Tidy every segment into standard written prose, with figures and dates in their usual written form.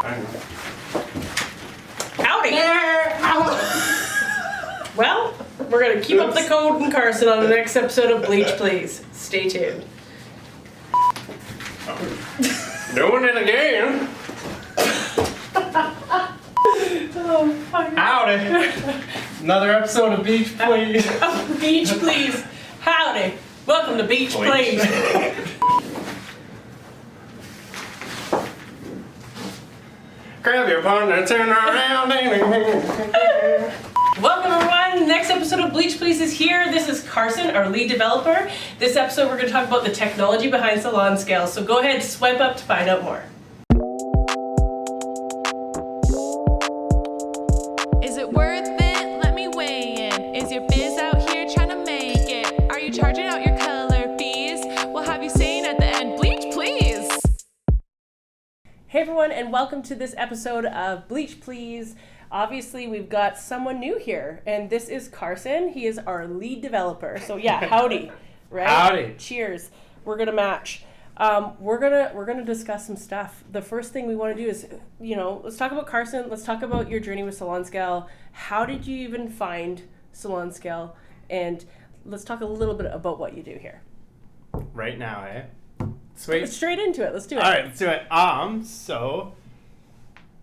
Howdy! Well, we're going to keep up the code in Karson on the next episode of Bleach, please. Stay tuned. Doing it again. Oh, Howdy. Another episode of Beach, please. Beach, please. Howdy. Welcome to Beach, please. Grab your partner, turn around. Welcome everyone. Next episode of Bleach Please is here. This is Karson, our lead developer. This episode we're going to talk about the technology behind SalonScale. So go ahead, swipe up to find out more. Is it worth it? Let me weigh in. Is your biz out here trying to make it? Are you charging out your color fees? We'll have you saying at the end, Bleach please. Hey everyone, and welcome to this episode of Bleach Please. Obviously, we've got someone new here, and this is Karson. He is our lead developer. So yeah, howdy, right? Howdy. Cheers. We're gonna match. We're gonna discuss some stuff. The first thing we want to do is, let's talk about Karson. Let's talk about your journey with SalonScale. How did you even find SalonScale? And let's talk a little bit about what you do here. Right now, eh? Sweet. Straight into it. Let's do it. All right, let's do it. So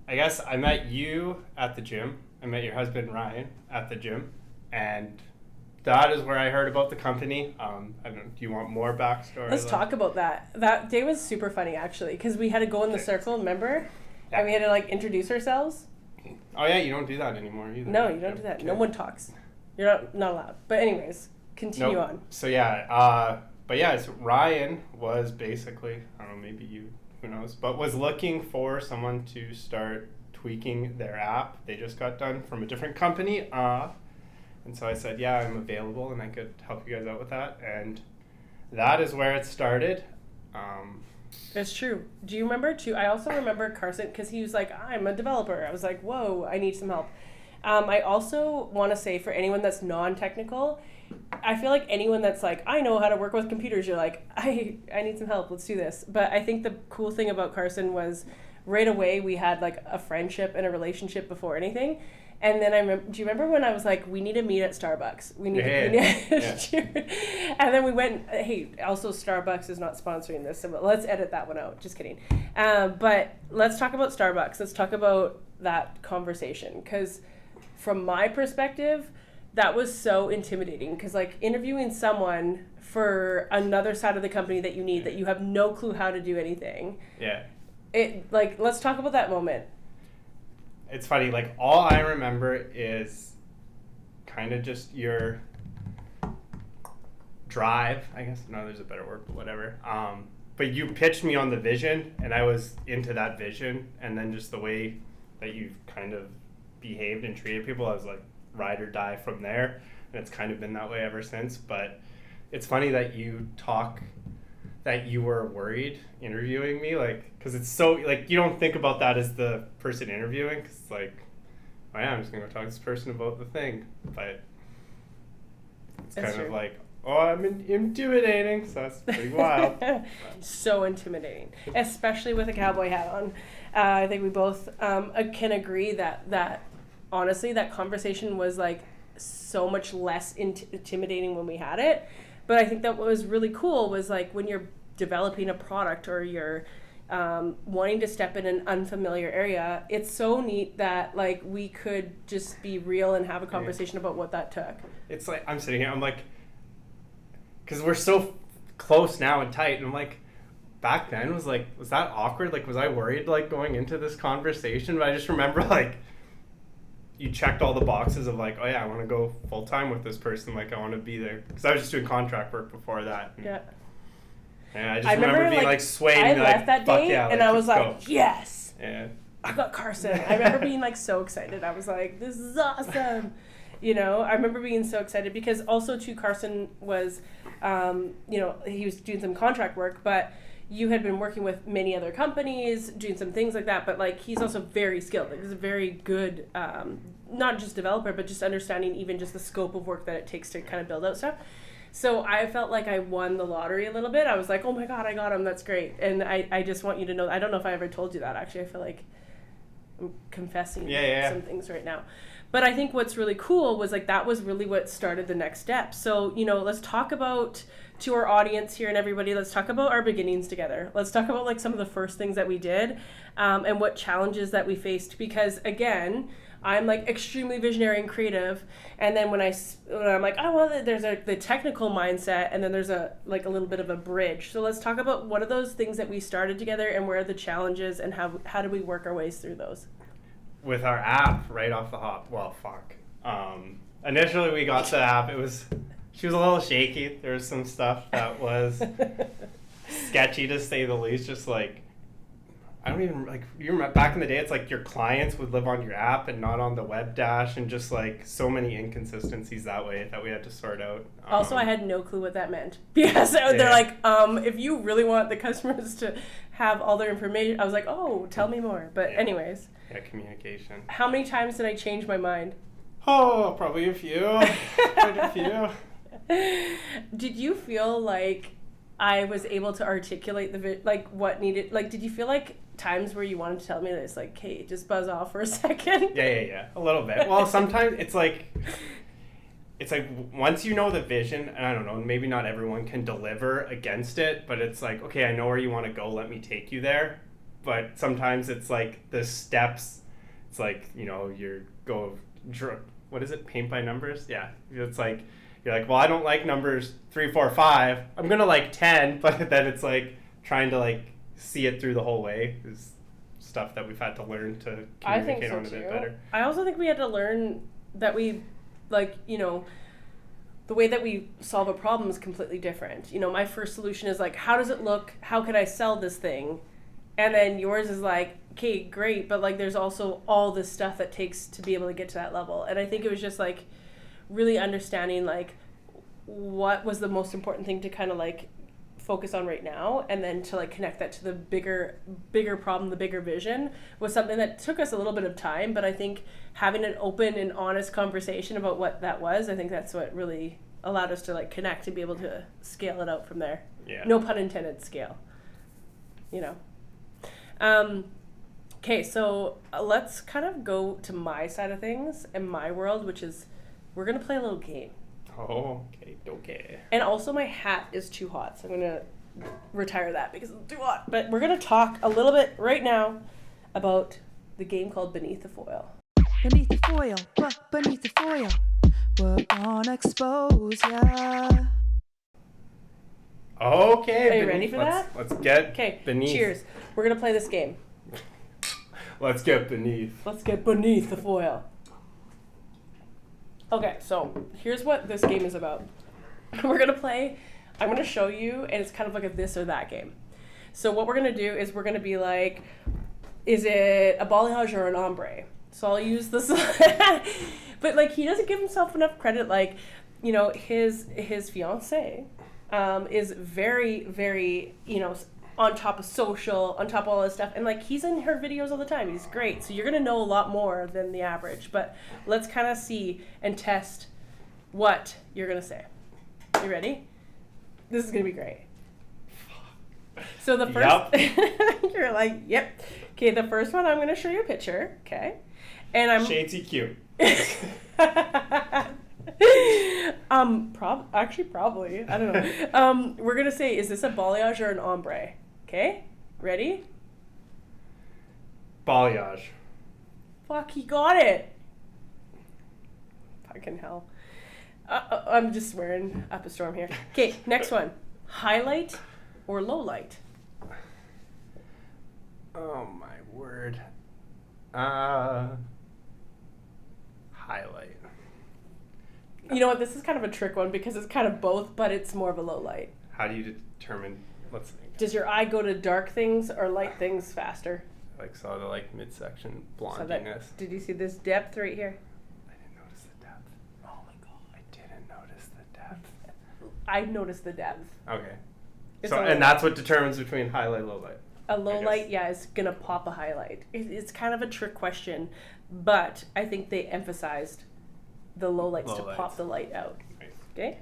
I guess I met you at the gym. I met your husband Ryan at the gym, and that is where I heard about the company. I don't know. Do you want more backstory? Let's talk about that. That day was super funny actually, because we had to go in the circle, remember? Yeah. And we had to introduce ourselves. Oh yeah, you don't do that anymore either. No, you don't do that. Okay. No one talks. You're not allowed. But anyways, continue on. So yeah, so Ryan was basically, I don't know, maybe you, who knows, but was looking for someone to start tweaking their app. They just got done from a different company. And so I said, yeah, I'm available and I could help you guys out with that. And that is where it started. It's true. Do you remember too? I also remember Karson, because he was like, I'm a developer. I was like, whoa, I need some help. I also want to say, for anyone that's non-technical, I feel like anyone that's like, I know how to work with computers, you're like, I need some help, let's do this. But I think the cool thing about Karson was right away we had a friendship and a relationship before anything. And then do you remember when I was like, we need to meet at Starbucks? We need to And then we went, hey, also Starbucks is not sponsoring this, so let's edit that one out. Just kidding. But let's talk about Starbucks. Let's talk about that conversation. Because from my perspective, that was so intimidating. Because interviewing someone for another side of the company that you need, that you have no clue how to do anything. Yeah. Let's talk about that moment. It's funny, all I remember is kind of just your drive, I guess. No, there's a better word, but whatever. But you pitched me on the vision, and I was into that vision, and then just the way that you've kind of behaved and treated people, I was like, ride or die from there, and it's kind of been that way ever since. But it's funny that you talk that you were worried interviewing me, because it's so, you don't think about that as the person interviewing, because it's like, oh yeah, I'm just gonna go talk to this person about the thing, but it's kind of like, oh, I'm intimidating, so that's pretty wild. So intimidating, especially with a cowboy hat on. I think we both can agree that honestly, that conversation was so much less intimidating when we had it. But I think that what was really cool was when you're developing a product or you're wanting to step in an unfamiliar area, it's so neat that we could just be real and have a conversation about what that took. It's I'm sitting here, I'm because we're so close now and tight, and I'm back then was that awkward? Was I worried going into this conversation? But I just remember you checked all the boxes of oh yeah, I want to go full time with this person. I want to be there, because I was just doing contract work before that. Yeah. And I just remember being swayed. I left that day, yeah, and I was yes. Yeah. I got Karson. I remember being so excited. I was like, this is awesome. I remember being so excited because also too, Karson was, he was doing some contract work, but you had been working with many other companies, doing some things like that, but he's also very skilled. He's a very good, not just developer, but just understanding even just the scope of work that it takes to kind of build out stuff. So I felt like I won the lottery a little bit. I was like, oh my God, I got him. That's great. And I just want you to know, I don't know if I ever told you that actually. I feel like I'm confessing Yeah. some things right now. But I think what's really cool was like that was really what started the next step. So, let's talk about, to our audience here and everybody, let's talk about our beginnings together. Let's talk about like some of the first things that we did and what challenges that we faced. Because again, I'm like extremely visionary and creative. And then when I'm like, oh, well, there's the technical mindset, and then there's a little bit of a bridge. So let's talk about what are those things that we started together and where are the challenges and how do we work our ways through those? With our app right off the hop. Well, fuck. Initially we got the app. She was a little shaky. There was some stuff that was sketchy to say the least. Just like, I don't even like. You remember back in the day, it's like your clients would live on your app and not on the web dash, and just like so many inconsistencies that way that we had to sort out. Also, I had no clue what that meant because they're like, if you really want the customers to have all their information, I was like, oh, tell me more. But anyways. Yeah, communication. How many times did I change my mind? Oh, probably a few. Quite a few. Did you feel like I was able to articulate what needed, like, did you feel like times where you wanted to tell me this, like, hey, just buzz off for a second? Yeah. A little bit. Well, sometimes it's like once you know the vision, and I don't know, maybe not everyone can deliver against it, but it's like, okay, I know where you want to go, let me take you there. But sometimes it's like the steps, it's like, what is it, paint by numbers? Yeah, it's like, you're like, well, I don't like numbers 3, 4, 5. I'm going to like 10, but then it's like trying to like see it through the whole way is stuff that we've had to learn to communicate on a bit better. I also think we had to learn that we, like, the way that we solve a problem is completely different. My first solution is like, how does it look? How can I sell this thing? And then yours is like, okay, great, but like there's also all this stuff that takes to be able to get to that level. And I think it was just like really understanding like what was the most important thing to kind of like focus on right now, and then to like connect that to the bigger problem, the bigger vision, was something that took us a little bit of time. But I think having an open and honest conversation about what that was, I think that's what really allowed us to like connect and be able to scale it out from there. Yeah. No pun intended, scale. Okay, so let's kind of go to my side of things and my world, which is we're going to play a little game. Oh, okay. And also my hat is too hot, so I'm going to retire that because it's too hot. But we're going to talk a little bit right now about the game called Beneath the Foil. Beneath the foil, beneath the foil, we're gonna expose ya. Okay. Are you ready for that? Let's get beneath. Cheers. We're going to play this game. Let's get beneath. Let's get beneath the foil. Okay, so here's what this game is about. We're going to play, I'm going to show you, and it's kind of like a this or that game. So what we're going to do is we're going to be like, is it a balayage or an ombre? So I'll use this. But like he doesn't give himself enough credit. Like, his fiance is very, very, on top of social, on top of all this stuff. And like he's in her videos all the time. He's great. So you're going to know a lot more than the average. But let's kind of see and test what you're going to say. You ready? This is going to be great. So the first, Yep. You're like, yep. Okay, the first one, I'm going to show you a picture. Okay. And I'm Shadesy cute. Probably. I don't know. We're going to say, is this a balayage or an ombre? Okay? Ready? Balayage. Fuck, he got it. Fucking hell. I'm just swearing up a storm here. Okay, next one. Highlight or low light? Oh my word. Highlight. You know what? This is kind of a trick one because it's kind of both, but it's more of a low light. How do you determine? Let's think. Does your eye go to dark things or light things faster? Like saw the midsection So blondiness. did you see this depth right here? I didn't notice the depth. Oh my god. I didn't notice the depth. I noticed the depth. Okay. It's So and that's what determines between highlight and low light. A low light, yeah, is gonna pop a highlight. It's kind of a trick question, but I think they emphasized the low lights to pop the light out. Right. Okay.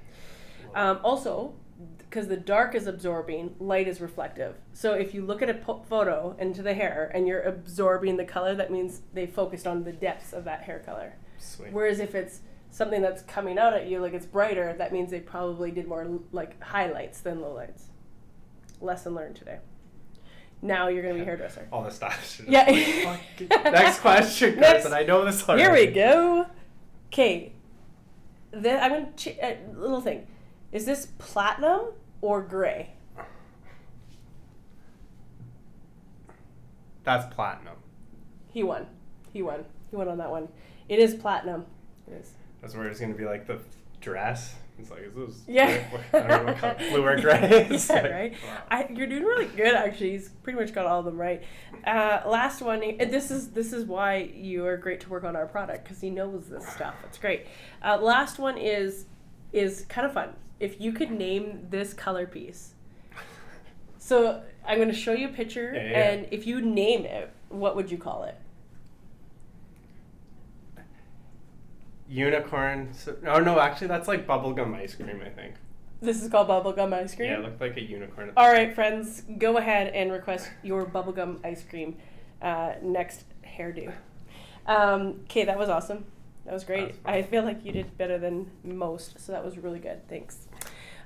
Also, because the dark is absorbing, light is reflective. So if you look at a photo into the hair and you're absorbing the color, that means they focused on the depths of that hair color. Sweet. Whereas if it's something that's coming out at you, like it's brighter, that means they probably did more like highlights than lowlights. Lesson learned today. Now you're going to be a hairdresser. All the stylists are just Yeah. like, next question, Karson. I know this already. Here we go. Okay. Then I'm going to little thing. Is this platinum or gray? That's platinum. He won on that one. It is platinum. It is. That's where it's going to be like the dress. It's like, is this Yeah. I don't know what color, blue or gray? It's Yeah, like, right? wow. You're doing really good, actually. He's pretty much got all of them right. Last one. This is why you are great to work on our product, because he knows this stuff. It's great. Last one is kind of fun. If you could name this color piece. So I'm going to show you a picture, and if you name it, what would you call it? Unicorn. Oh no, actually that's like bubblegum ice cream, I think. This is called bubblegum ice cream? Yeah, it looked like a unicorn. All right, friends, go ahead and request your bubblegum ice cream next hairdo. Okay, that was awesome. That was great. I feel like you did better than most, so that was really good. Thanks.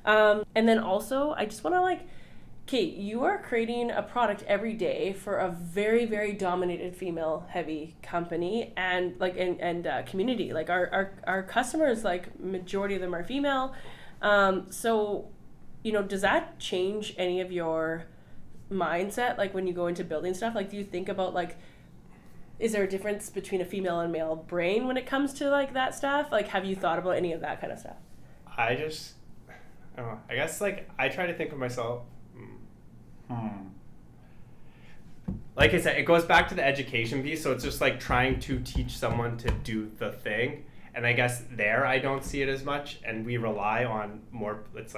And then also, I just want to Kate, you are creating a product every day for a very, very dominated female-heavy company and community. Like our customers, majority of them are female. So, does that change any of your mindset? Like when you go into building stuff, do you think about is there a difference between a female and male brain when it comes to that stuff? Have you thought about any of that kind of stuff? I guess I try to think of myself. Like I said, it goes back to the education piece. So it's just trying to teach someone to do the thing. And I guess there I don't see it as much. And we rely on more, it's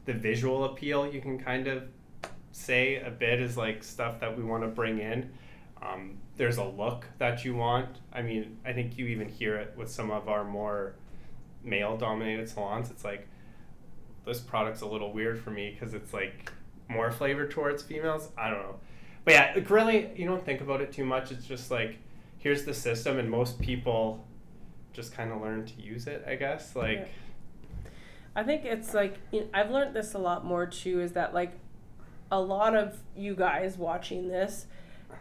the visual appeal you can kind of say a bit is stuff that we want to bring in. There's a look that you want. I mean, I think you even hear it with some of our more male-dominated salons. It's this product's a little weird for me because it's more flavor towards females. I don't know. But yeah, really, you don't think about it too much. It's just here's the system, and most people just kind of learn to use it, I guess. Yeah. I think it's I've learned this a lot more too, is that a lot of you guys watching this,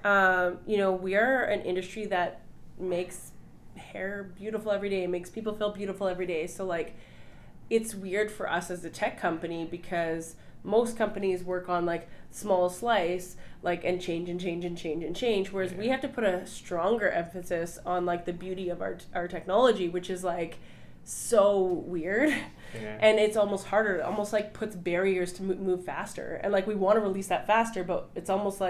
we are an industry that makes hair beautiful every day, makes people feel beautiful every day. So it's weird for us as a tech company because most companies work on small slice and change, whereas we have to put a stronger emphasis on the beauty of our technology, which is so weird. Yeah. And it's almost harder. It almost puts barriers to move faster, and we want to release that faster, but it's almost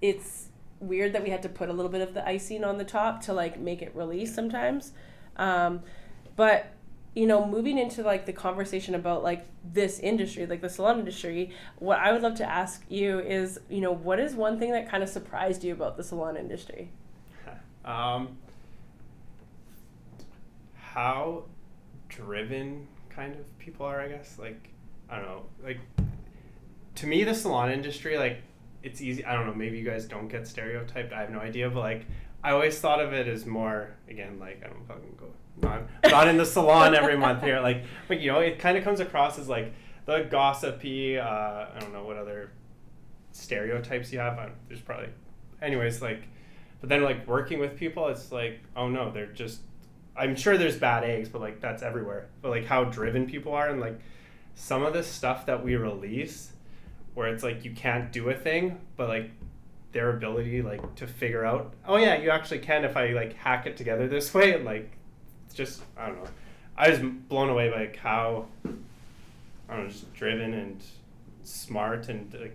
it's weird that we had to put a little bit of the icing on the top to make it release sometimes. But moving into the conversation about this industry, the salon industry, what I would love to ask you is, what is one thing that kind of surprised you about the salon industry? How driven kind of people are, I guess. I don't know. To me, the salon industry, it's easy. I don't know. Maybe you guys don't get stereotyped. I have no idea. But I always thought of it as more, again, I don't fucking go. Not in the salon every month here. But it kind of comes across as the gossipy. I don't know what other stereotypes you have. There's probably, anyways. But then working with people, it's oh no, they're just. I'm sure there's bad eggs, but that's everywhere. But how driven people are, and some of the stuff that we release, where it's you can't do a thing, but their ability to figure out, oh yeah, you actually can if I hack it together this way, and it's just, I don't know. I was blown away by how, I don't know, just driven and smart and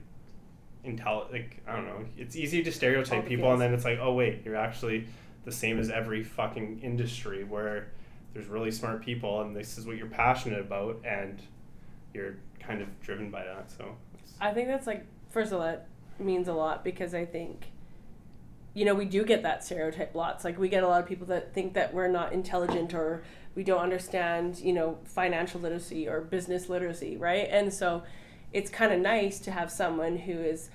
intelligent. I don't know. It's easy to stereotype people, and then it's oh wait, you're actually the same as every fucking industry where there's really smart people, and this is what you're passionate about, and you're kind of driven by that. So I think that's first of all, that means a lot, because I think we do get that stereotype lots. Like, we get a lot of people that think that we're not intelligent, or we don't understand, financial literacy or business literacy, right? And so it's kind of nice to have someone who is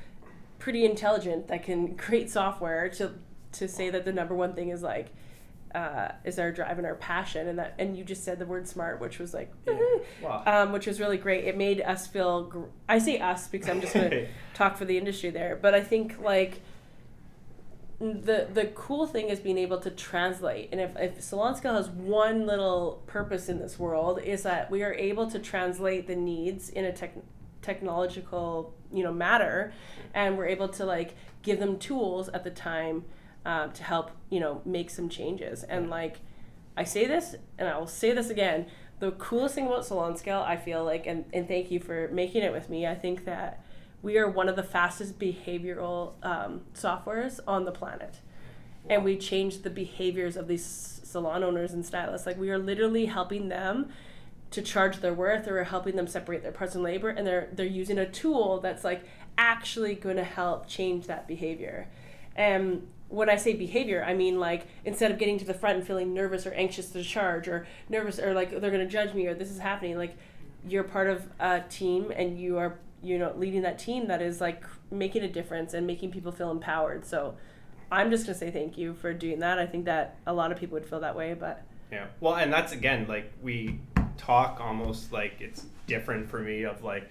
pretty intelligent that can create software to say that the number one thing is like, is our drive and our passion, and you just said the word smart, which was like, Wow. which was really great. It made us feel. I say us because I'm just going to talk for the industry there, but I think like the cool thing is being able to translate, and if SalonScale has one little purpose in this world, is that we are able to translate the needs in a technological matter, and we're able to like give them tools at the time to help make some changes. And like, I say this and I will say this again, the coolest thing about SalonScale, I feel like, and thank you for making it with me, I think that we are one of the fastest behavioral softwares on the planet. Wow. And we change the behaviors of these salon owners and stylists. Like, we are literally helping them to charge their worth, or helping them separate their parts and labor, and they're using a tool that's like actually going to help change that behavior. And when I say behavior, I mean like, instead of getting to the front and feeling nervous or anxious to charge, or nervous, or like they're going to judge me, or this is happening, like, you're part of a team, and you are leading that team that is like making a difference and making people feel empowered. So I'm just going to say thank you for doing that. I think that a lot of people would feel that way, but yeah. Well, and that's, again, like, we talk almost like it's different for me of like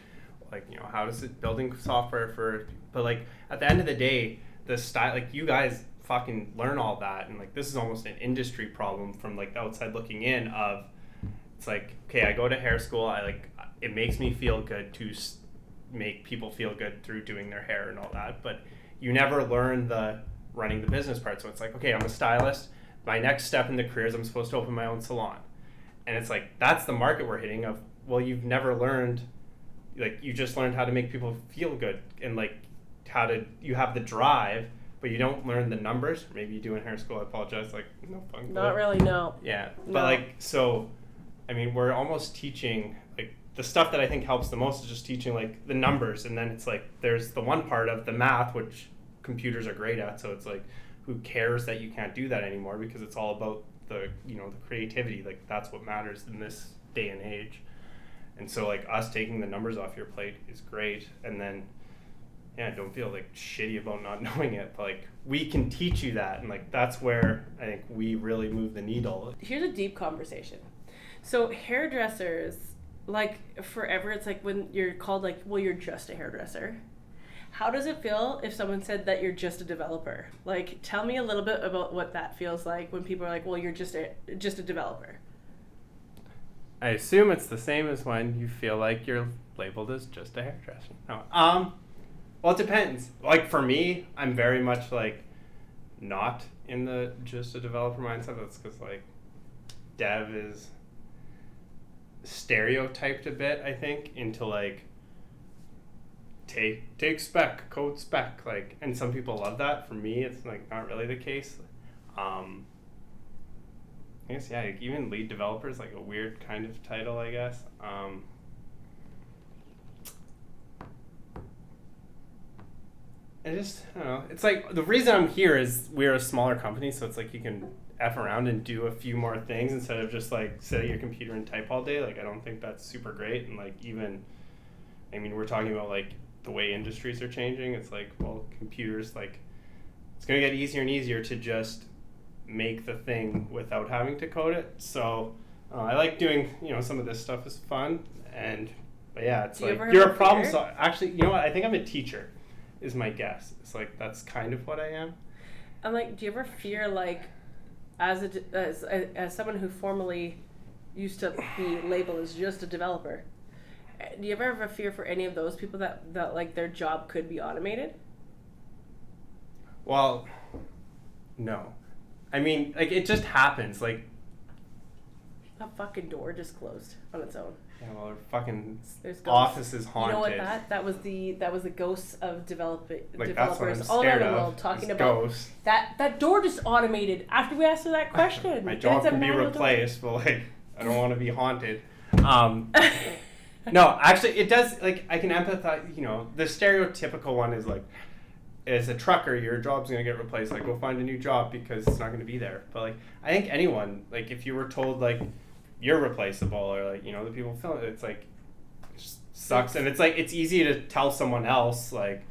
how is it building software but like, at the end of the day, the style, like, you guys fucking learn all that, and like, this is almost an industry problem from like the outside looking in of, it's like, okay, I go to hair school, it makes me feel good to make people feel good through doing their hair and all that, but you never learn the running the business part. So it's like, okay, I'm a stylist, my next step in the career is I'm supposed to open my own salon, and it's like, that's the market we're hitting of, well, you've never learned, like, you just learned how to make people feel good, and like you have the drive, but you don't learn the numbers. Maybe you do in hair school, I apologize, like, no fun. Not really, no. Yeah, no. But like, so I mean, we're almost teaching, like, the stuff that I think helps the most is just teaching like the numbers, and then it's like, there's the one part of the math which computers are great at, so it's like, who cares that you can't do that anymore, because it's all about the the creativity, like, that's what matters in this day and age. And so like, us taking the numbers off your plate is great, and then don't feel like shitty about not knowing it, but like, we can teach you that, and like, that's where I think we really move the needle. Here's a deep conversation. So hairdressers, like, forever, it's like, when you're called like, well, you're just a hairdresser. How does it feel if someone said that you're just a developer? Like, tell me a little bit about what that feels like when people are like, well, you're just a developer. I assume it's the same as when you feel like you're labeled as just a hairdresser. No. Well, it depends. Like, for me, I'm very much like not in the just a developer mindset. That's because like, dev is stereotyped a bit, I think, into like, take spec, code spec, like, and some people love that. For me, it's like not really the case. I guess, like, even lead developer is like a weird kind of title, I guess. I don't know. It's like, the reason I'm here is we're a smaller company, so it's like, you can F around and do a few more things instead of just like sit at your computer and type all day. Like, I don't think that's super great. And like, even, I mean, we're talking about like the way industries are changing. It's like, well, computers, like, it's going to get easier and easier to just make the thing without having to code it. So I like doing, some of this stuff is fun. But yeah, it's like, you're a problem solver. Actually, you know what? I think I'm a teacher, is my guess. It's like, that's kind of what I am. I'm like, do you ever fear, like, as someone who formerly used to be labeled as just a developer, do you ever have a fear for any of those people that like, their job could be automated? Well, no. I mean, like, it just happens. Like, that fucking door just closed on its own. Yeah, well, our fucking office is haunted. You know what that was the ghosts of developers that's all around the of, world talking about ghosts. That door just automated after we asked her that question. My job can be replaced, but like, I don't want to be haunted. No, actually, it does. Like, I can empathize. The stereotypical one is like, as a trucker, your job's gonna get replaced. Like, go find a new job because it's not gonna be there. But like, I think anyone, like, if you were told like you're replaceable, or like, you know, the people film it, it's like, it just sucks. And it's like, it's easy to tell someone else like,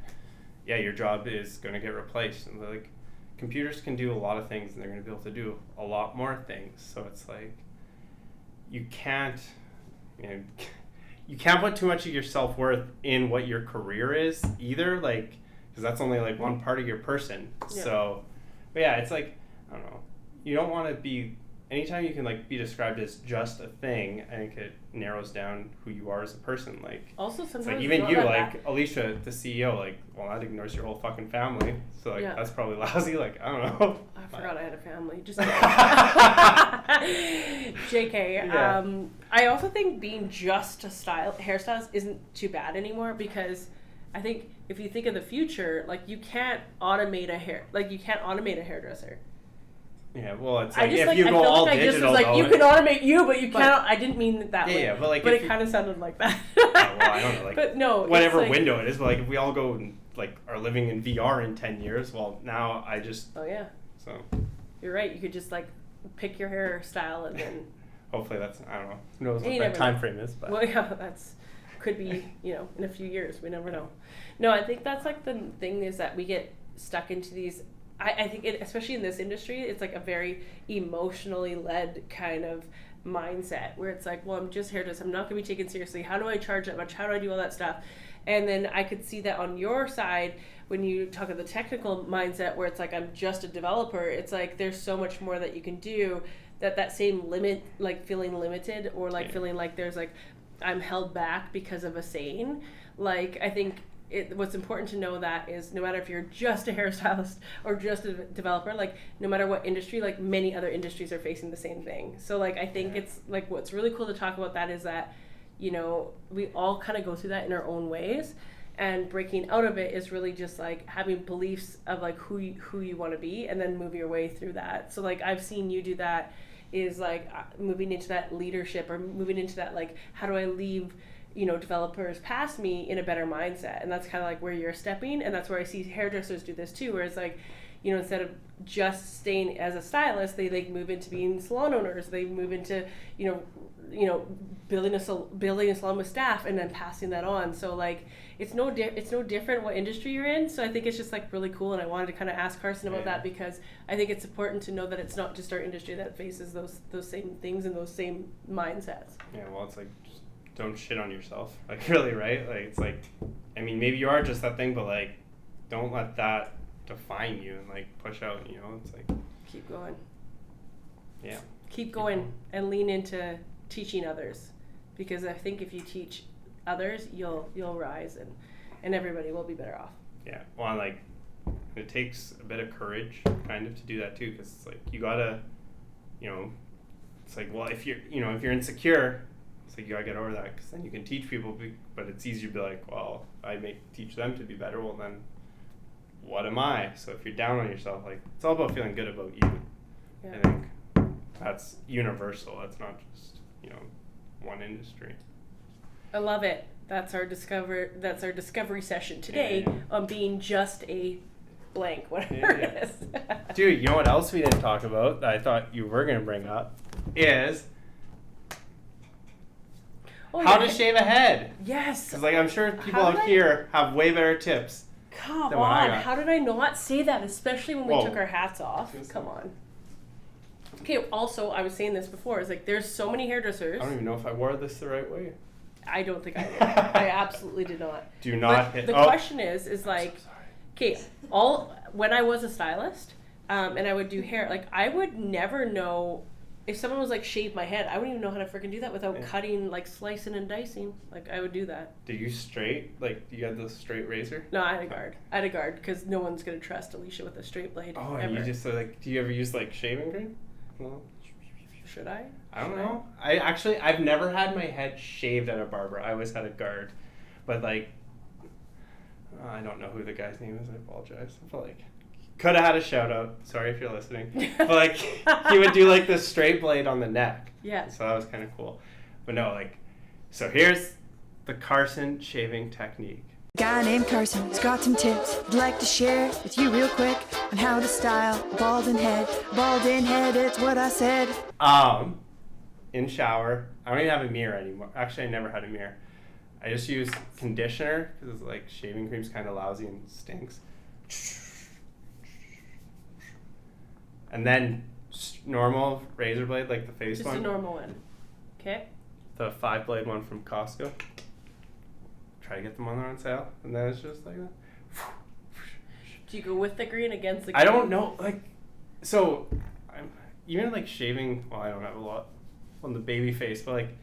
yeah, your job is gonna get replaced. And like, computers can do a lot of things, and they're gonna be able to do a lot more things. So it's like, you can't, you know, you can't put too much of your self-worth in what your career is either, like, because that's only like one part of your person. Yeah. So, but yeah, it's like, I don't know, you don't want to be, anytime you can like be described as just a thing, I think it narrows down who you are as a person. Like, Also, it's sometimes like even it's you, not like that Alicia, the CEO, like, well, that ignores your whole fucking family. So like, Yeah. that's probably lousy. Like, I don't know. I forgot I had a family. Just JK. Yeah. I also think being just a hairstylist isn't too bad anymore, because I think if you think of the future, like, you can't automate a hairdresser. Yeah, well, it's I like just if like, you I go felt all like I just digital, was like, though, you can automate you, but you but- cannot. I didn't mean it that way. Yeah, but like, but if it you- kind of sounded like that. well, I don't know, like, but no, it's whatever like, window it is, but like, if we all go and like are living in VR in 10 years, well, now I just, Oh yeah, so you're right. You could just like pick your hairstyle and then. hopefully that's, I don't know, who knows You what never that time know. frame is, but Well, yeah, that's could be, you know, in a few years. We never know. No, I think that's like the thing is that we get stuck into these. I think it, especially in this industry, it's like a very emotionally led kind of mindset where it's like, well, I'm just hairdresser. I'm not going to be taken seriously. How do I charge that much? How do I do all that stuff? And then I could see that on your side when you talk of the technical mindset where it's like, I'm just a developer. It's like there's so much more that you can do, that same limit, like feeling limited or like feeling like there's like I'm held back because of a saying. Like, I think what's important to know that is no matter if you're just a hairstylist or just a developer, like no matter what industry, like many other industries are facing the same thing. So like I think it's like what's really cool to talk about that is that, you know, we all kind of go through that in our own ways, and breaking out of it is really just like having beliefs of like who you want to be and then move your way through that. So like I've seen you do that, is like moving into that leadership or moving into that like how do I leave, you know, developers past me in a better mindset. And that's kind of like where you're stepping, and that's where I see hairdressers do this too, where it's like, you know, instead of just staying as a stylist, they like move into being salon owners, they move into, you know, building a salon with staff and then passing that on. So like it's no different what industry you're in. So I think it's just like really cool, and I wanted to kind of ask Karson about that because I think it's important to know that it's not just our industry that faces those same things and those same mindsets. yeah, well, it's like, just don't shit on yourself, like, really, right? Like, it's like, I mean, maybe you are just that thing, but like, don't let that define you and like push out, you know. It's like, Keep going. yeah, Keep going and lean into teaching others, because I think if you teach others, you'll rise and everybody will be better off. yeah. Well, like, it takes a bit of courage kind of to do that too, because it's like you gotta, you know, it's like, well, if you're insecure, it's like you gotta get over that, because then you can teach people, but it's easier to be like, well, I may teach them to be better, well then what am I? So if you're down on yourself, like, it's all about feeling good about you. Yeah. I think that's universal. That's not just, you know, one industry. I love it. That's our discovery session today on being just a blank, whatever it is. Dude, you know what else we didn't talk about that I thought you were gonna bring up is how to shave a head. Yes. Because like I'm sure people How out did I- here have way better tips. Come than what I on. got. How did I not say that, especially when we Whoa. took our hats off? Come on. Okay, also, I was saying this before. It's like there's so many hairdressers. I don't even know if I wore this the right way. I don't think I did. I absolutely did not. Do not But hit. the question is like, okay, when I was a stylist, and I would do hair, like I would never know if someone was like shave my head. I wouldn't even know how to freaking do that without cutting, like slicing and dicing. Like I would do that. Do you straight? Like, you had the straight razor? No, I had a guard because no one's gonna trust Alicia with a straight blade. Oh, ever. you just like, do you ever use like shaving cream? No. Should I? I don't know. I've never had my head shaved at a barber. I always had a guard. But like, I don't know who the guy's name is. I apologize. I feel like could have had a shout out. Sorry if you're listening. But like, he would do like the straight blade on the neck. Yeah. So that was kind of cool. But no, like, so here's the Karson shaving technique. Guy named Karson has got some tips I'd like to share with you real quick on how to style a balding head. Balding head, it's what I said. In shower, I don't even have a mirror anymore. Actually, I never had a mirror. I just use conditioner because like shaving cream's kind of lousy and stinks. And then normal razor blade, like the face Just one. a normal one. Okay. The 5-blade one from Costco. Try to get them on sale, and then it's just like that. Do you go with the green, against the green? I don't know, like, so I'm even like shaving. Well, I don't have a lot on the baby face, but like,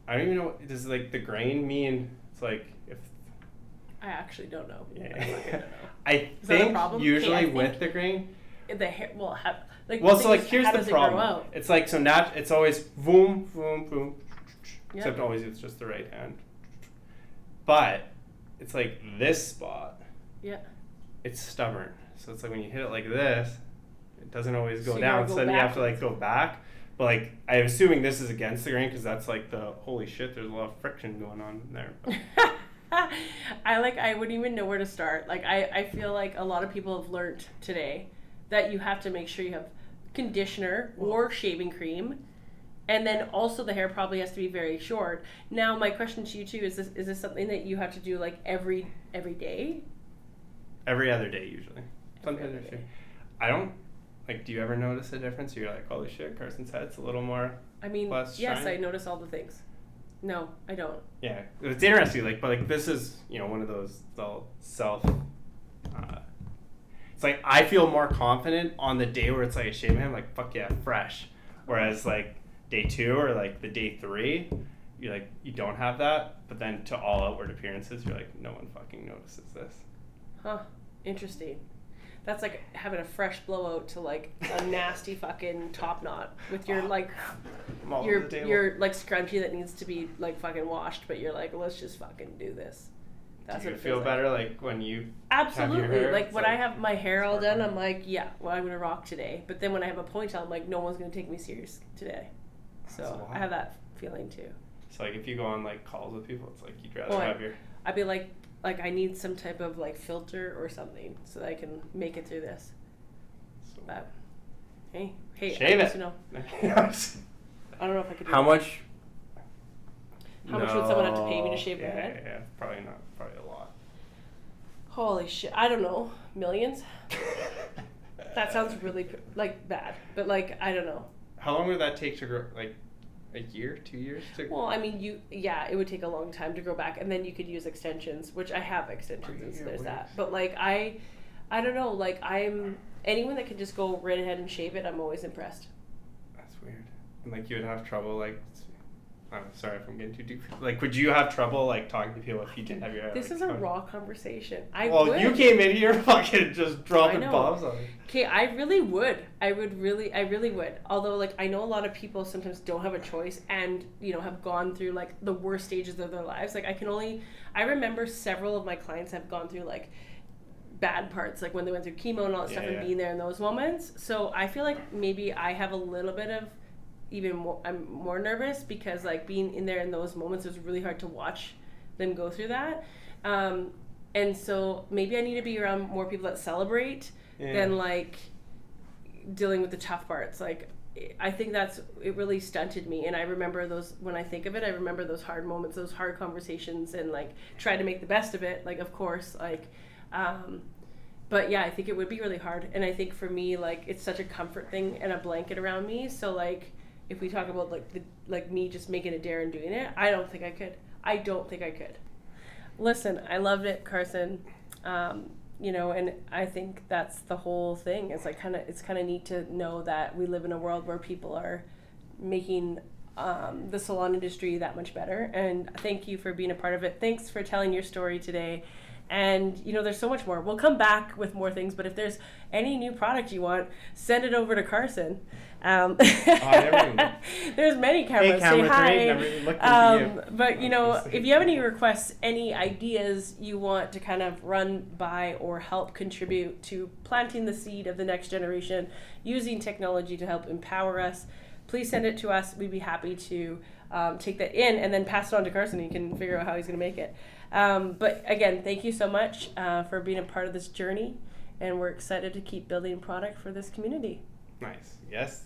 I don't even know. Does like the grain mean it's like if? I actually don't know. Yeah. I don't know. I Is that a think problem? usually Okay, I with think the grain. the hair, well, like. Well, the so thing like is, here's how the does it grow problem. out? It's like so it's always boom, boom, boom, Yeah. except always it's just the right hand. But it's like this spot. Yeah. It's stubborn, so it's like when you hit it like this, it doesn't always go So you down. gotta So go then you have to like backwards. go back. But like I'm assuming this is against the grain because that's like the holy shit. There's a lot of friction going on there. I wouldn't even know where to start. Like I feel like a lot of people have learned today that you have to make sure you have conditioner or shaving cream, and then also the hair probably has to be very short. Now my question to you too is this something that you have to do like every day? Every other day usually. Every Sometimes other there's day. I don't like. Do you ever notice a difference? You're like, holy shit, Carson's head's a little more. I mean, Less yes, shine? I notice all the things. No, I don't. Yeah, it's interesting. Like, but like this is one of those self. It's like I feel more confident on the day where it's like a shave my head, like fuck yeah, fresh. Whereas like day 2 or like the day 3, you're like you don't have that. But then to all outward appearances, you're like no one fucking notices this. Huh. Interesting. That's like having a fresh blowout to like a nasty fucking top knot with your like I'm all over the table. your like scrunchie that needs to be like fucking washed, but you're like, let's just fucking do this. That's Do you what it feel feels better like when you Absolutely. have your hair? Like It's when I have my hair all done, I'm like, yeah, well, I'm gonna rock today. But then when I have a ponytail, I'm like, no one's gonna take me serious today. That's So wild. I have that feeling too. So like if you go on like calls with people, it's like you'd rather Well, have your. I'd be like I need some type of like filter or something so that I can make it through this. So But hey, shave I it. to know. How I don't know if I could do much? How much would someone have to pay me to shave yeah, their head? Yeah, probably not. Probably a lot. Holy shit. I don't know. Millions? That sounds really like bad. But like, I don't know. How long would that take to grow? Like a year, 2 years to? Well, I mean, it would take a long time to grow back, and then you could use extensions, which I have extensions, and so there's that. But like, I don't know. Like, anyone that can just go right ahead and shave it, I'm always impressed. That's weird. And like you would have trouble like. I'm sorry if I'm getting too deep. Like, would you have trouble like talking to people if you didn't have your hair? This like, is a covered? raw conversation. Well, you came in here fucking just dropping know. bombs on me. Okay, I really would. I really would. Although, like, I know a lot of people sometimes don't have a choice and, have gone through, like, the worst stages of their lives. Like, I remember several of my clients have gone through, like, bad parts, like when they went through chemo and all that stuff and being there in those moments. So I feel like maybe I have a little bit of I'm more nervous because, like, being in there in those moments, it was really hard to watch them go through that. And so maybe I need to be around more people that celebrate than, like, dealing with the tough parts. Like, I think it really stunted me. And I remember when I think of it, I remember those hard moments, those hard conversations, and, like, try to make the best of it. Like, of course, like, but yeah, I think it would be really hard. And I think for me, like, it's such a comfort thing and a blanket around me. So, like, if we talk about like me just making a dare and doing it, I don't think I could. Listen, I loved it, Karson. And I think that's the whole thing. It's like it's kind of neat to know that we live in a world where people are making the salon industry that much better. And thank you for being a part of it. Thanks for telling your story today. And, there's so much more. We'll come back with more things, but if there's any new product you want, send it over to Karson. There's many cameras. Hey, camera Say hi. 3, never even looked into you. But, if you have any requests, any ideas you want to kind of run by or help contribute to planting the seed of the next generation, using technology to help empower us, please send it to us. We'd be happy to take that in and then pass it on to Karson. He can figure out how he's going to make it. But again, thank you so much for being a part of this journey, and we're excited to keep building product for this community. Nice. Yes.